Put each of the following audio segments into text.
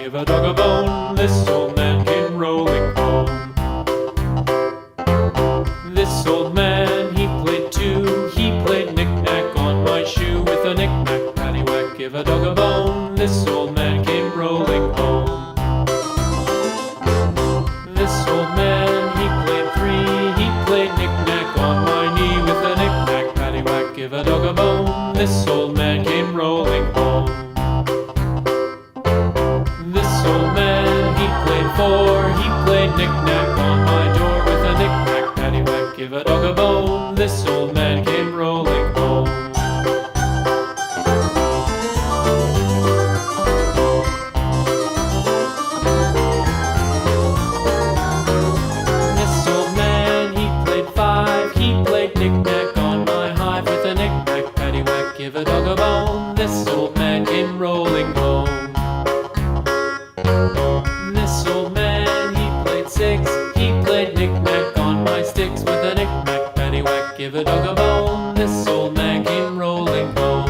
give a dog a bone. This old man came rolling home. This old man, he played too. He played knick-knack on my shoe with a knick-knack, paddywhack, give a dog a bone. This old man came rolling home. This old man, he played three. He played knick-knack on my knee with a knick-knack, paddywhack, give a dog a bone. This old man came rolling home. This old man, he played four. He played knick-knack on my door with a knick-knack, paddywhack, give a dog a bone. This old man came rolling home. This old man, he played five. He played knick-knack on my hive with a knick-knack, paddywhack, give a dog a bone. This old man came rolling home. This old man, he played six. He played knick-knack on my sticks with a knick-knack, paddywhack, give a dog a bone. This old man came rolling home.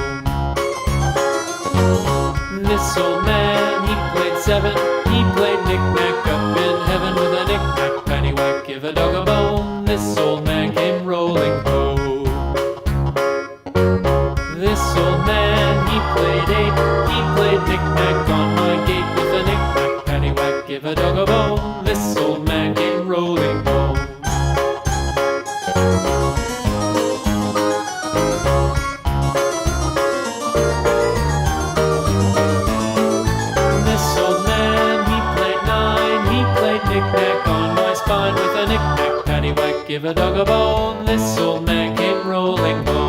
This old man, he played seven. He played knick-knack up in heaven with a knick-knack, paddywhack, give a dog a bone. This old man came rolling home. This old man, he played eight. He played knick-knack on my gate with a knick-knack, paddywhack, give a dog a bone. This old man came rolling home. This old man, he played nine. He played knick-knack on my spine with a knick-knack, paddywhack, give a dog a bone. This old man came rolling home.